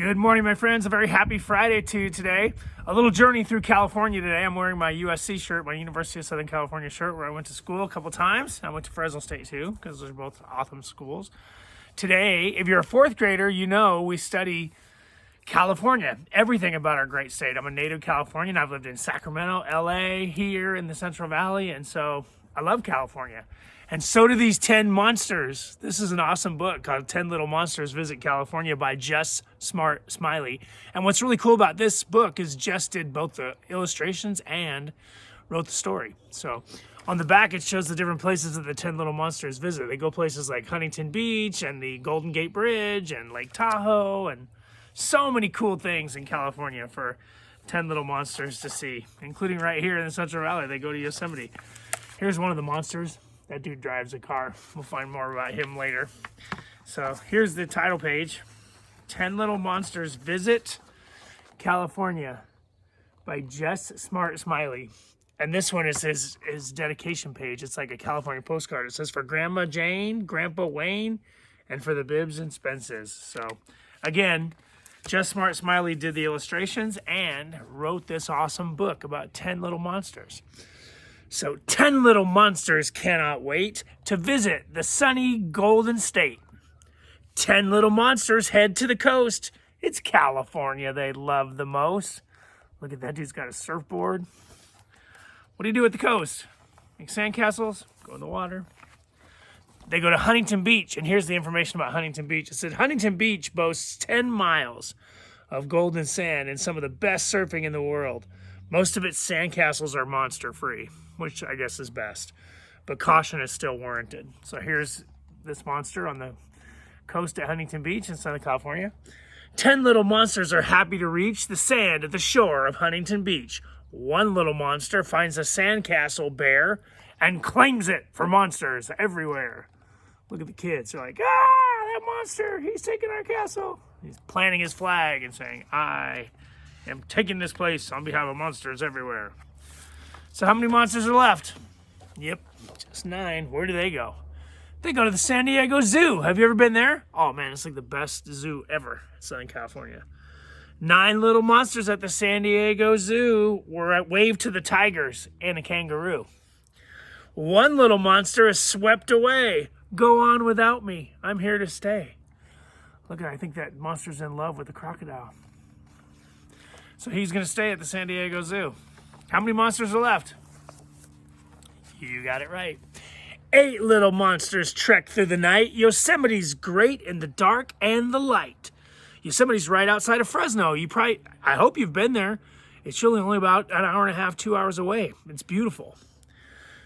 Good morning, my friends. A very happy Friday to you today. A little journey through California today. I'm wearing my USC shirt, my University of Southern California shirt, where I went to school a couple times. I went to Fresno State too, because they're both awesome schools. Today, if you're a fourth grader, you know we study California, everything about our great state. I'm a native Californian. I've lived in Sacramento, LA, here in the Central Valley, and so I love California. And so do these 10 monsters. This is an awesome book called 10 Little Monsters Visit California by Jess, Smiley. And what's really cool about this book is Jess did both the illustrations and wrote the story. So on the back, it shows the different places that the 10 Little Monsters visit. They go places like Huntington Beach and the Golden Gate Bridge and Lake Tahoe and so many cool things in California for 10 little monsters to see, including right here in the Central Valley. They go to Yosemite. Here's one of the monsters. That dude drives a car. We'll find more about him later. So here's the title page. 10 Little Monsters Visit California by Jess Smiley. And this one is his dedication page. It's like a California postcard. It says for Grandma Jane, Grandpa Wayne, and for the Bibs and Spences. So again, Jess Smiley did the illustrations and wrote this awesome book about 10 little monsters. So 10 little monsters cannot wait to visit the sunny Golden State. 10 little monsters head to the coast. It's California they love the most. Look at that, dude's got a surfboard. What do you do at the coast? Make sandcastles, go in the water. They go to Huntington Beach, and here's the information about Huntington Beach. It said Huntington Beach boasts 10 miles of golden sand and some of the best surfing in the world. Most of its sandcastles are monster-free, which I guess is best, but caution is still warranted. So here's this monster on the coast at Huntington Beach in Southern California. 10 little monsters are happy to reach the sand at the shore of Huntington Beach. One little monster finds a sandcastle bare and claims it for monsters everywhere. Look at the kids. They're like, that monster, he's taking our castle. He's planting his flag and saying, I am taking this place on behalf of monsters everywhere. So how many monsters are left? Yep, just 9. Where do they go? They go to the San Diego Zoo. Have you ever been there? Oh man, it's like the best zoo ever in Southern California. 9 little monsters at the San Diego Zoo were waved to the tigers and a kangaroo. One little monster is swept away. Go on without me. I'm here to stay. Look, I think that monster's in love with the crocodile. So he's going to stay at the San Diego Zoo. How many monsters are left? You got it right. 8 little monsters trek through the night. Yosemite's great in the dark and the light. Yosemite's right outside of Fresno. I hope you've been there. It's really only about an hour and a half, 2 hours away. It's beautiful.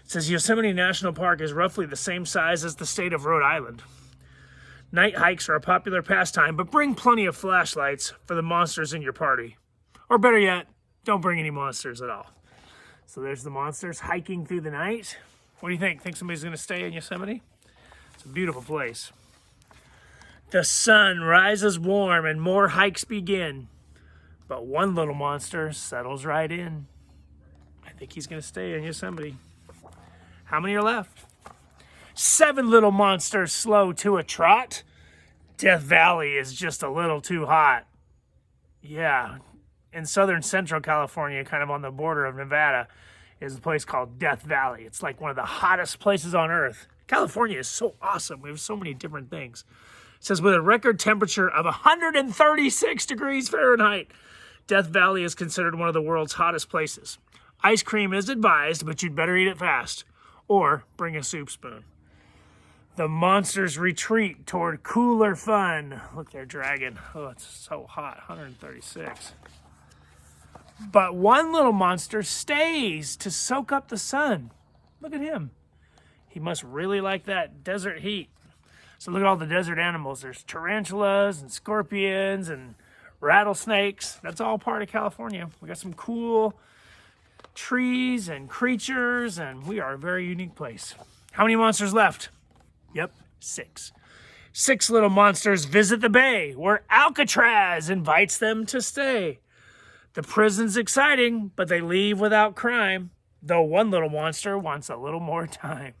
It says Yosemite National Park is roughly the same size as the state of Rhode Island. Night hikes are a popular pastime, but bring plenty of flashlights for the monsters in your party. Or better yet, don't bring any monsters at all. So there's the monsters hiking through the night. What do you think? Think somebody's going to stay in Yosemite? It's a beautiful place. The sun rises warm and more hikes begin. But one little monster settles right in. I think he's going to stay in Yosemite. How many are left? 7 little monsters slow to a trot. Death Valley is just a little too hot. Yeah, in southern central California, kind of on the border of Nevada, is a place called Death Valley. It's like one of the hottest places on earth. California is so awesome. We have so many different things. It says with a record temperature of 136 degrees Fahrenheit, Death Valley is considered one of the world's hottest places. Ice cream is advised, but you'd better eat it fast. Or bring a soup spoon. The monsters retreat toward cooler fun. Look, they're dragging. Oh, it's so hot, 136. But one little monster stays to soak up the sun. Look at him. He must really like that desert heat. So look at all the desert animals. There's tarantulas and scorpions and rattlesnakes. That's all part of California. We got some cool trees and creatures, and we are a very unique place. How many monsters left? Yep, 6. 6 little monsters visit the bay, where Alcatraz invites them to stay. The prison's exciting, but they leave without crime, though one little monster wants a little more time.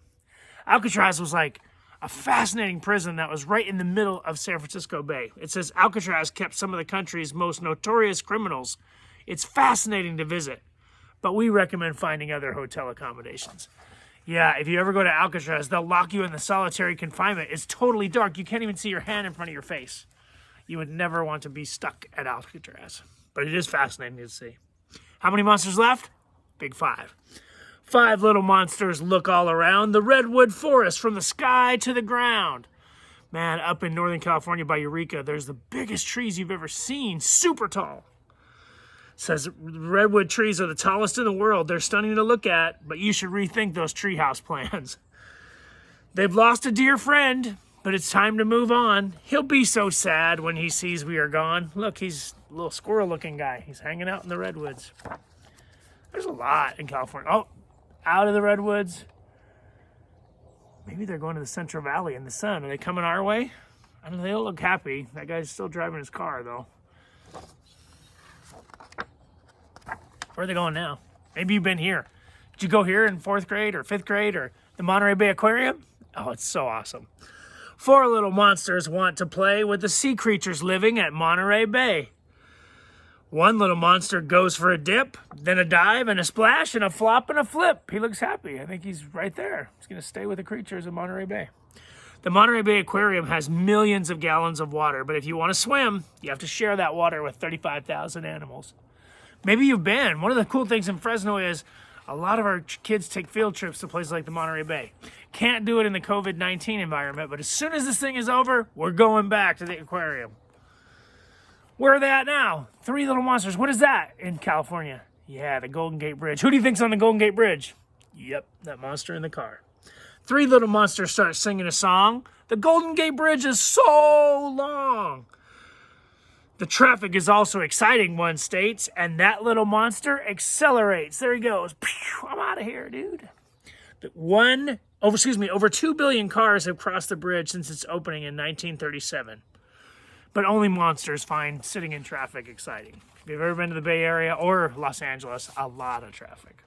Alcatraz was like a fascinating prison that was right in the middle of San Francisco Bay. It says Alcatraz kept some of the country's most notorious criminals. It's fascinating to visit, but we recommend finding other hotel accommodations. Yeah, if you ever go to Alcatraz, they'll lock you in the solitary confinement. It's totally dark. You can't even see your hand in front of your face. You would never want to be stuck at Alcatraz, but it is fascinating to see. How many monsters left? Big 5. 5 little monsters look all around the redwood forest from the sky to the ground. Man, up in Northern California by Eureka, there's the biggest trees you've ever seen, super tall. It says redwood trees are the tallest in the world. They're stunning to look at, but you should rethink those treehouse plans. They've lost a dear friend, but it's time to move on. He'll be so sad when he sees we are gone. Look, he's a little squirrel-looking guy. He's hanging out in the redwoods. There's a lot in California. Oh, out of the redwoods. Maybe they're going to the Central Valley in the sun. Are they coming our way? I don't know. They don't look happy. That guy's still driving his car, though. Where are they going now? Maybe you've been here. Did you go here in 4th grade or 5th grade or the Monterey Bay Aquarium? Oh, it's so awesome. 4 little monsters want to play with the sea creatures living at Monterey Bay. 1 little monster goes for a dip, then a dive and a splash and a flop and a flip. He looks happy. I think he's right there. He's going to stay with the creatures in Monterey Bay. The Monterey Bay Aquarium has millions of gallons of water, but if you want to swim, you have to share that water with 35,000 animals. Maybe you've been. One of the cool things in Fresno is a lot of our kids take field trips to places like the Monterey Bay. Can't do it in the COVID-19 environment, but as soon as this thing is over, we're going back to the aquarium. Where are they at now? 3 little monsters. What is that in California? Yeah, the Golden Gate Bridge. Who do you think's on the Golden Gate Bridge? Yep, that monster in the car. 3 little monsters start singing a song. The Golden Gate Bridge is so long. The traffic is also exciting, one states, and that little monster accelerates. There he goes. Pew, I'm out of here, dude. Over 2 billion cars have crossed the bridge since its opening in 1937. But only monsters find sitting in traffic exciting. If you've ever been to the Bay Area or Los Angeles, a lot of traffic.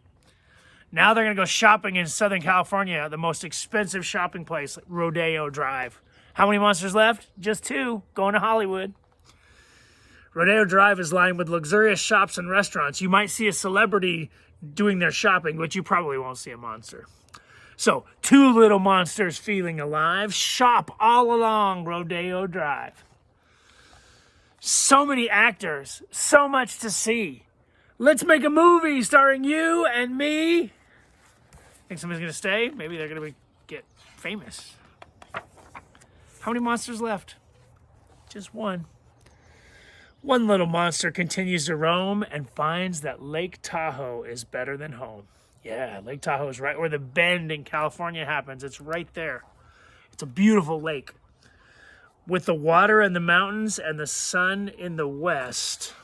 Now they're going to go shopping in Southern California, the most expensive shopping place, Rodeo Drive. How many monsters left? Just 2, going to Hollywood. Rodeo Drive is lined with luxurious shops and restaurants. You might see a celebrity doing their shopping, but you probably won't see a monster. So, 2 little monsters feeling alive. Shop all along Rodeo Drive. So many actors, so much to see. Let's make a movie starring you and me. Think somebody's going to stay? Maybe they're going to get famous. How many monsters left? Just 1. 1 little monster continues to roam and finds that Lake Tahoe is better than home. Yeah, Lake Tahoe is right where the bend in California happens. It's right there. It's a beautiful lake. With the water and the mountains and the sun in the west,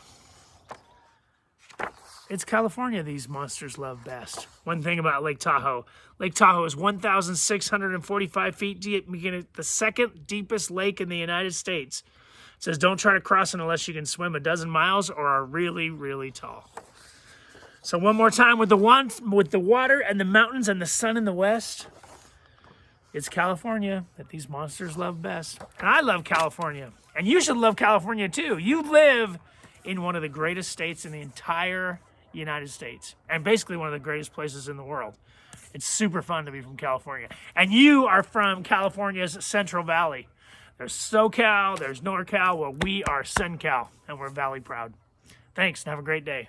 it's California these monsters love best. One thing about Lake Tahoe is 1,645 feet deep, making it the 2nd deepest lake in the United States. It says don't try to cross it unless you can swim 12 miles or are really, really tall. So one more time with the water and the mountains and the sun in the west, it's California that these monsters love best. And I love California. And you should love California too. You live in one of the greatest states in the entire United States. And basically one of the greatest places in the world. It's super fun to be from California. And you are from California's Central Valley. There's SoCal, there's NorCal, well, we are CenCal, and we're Valley proud. Thanks, and have a great day.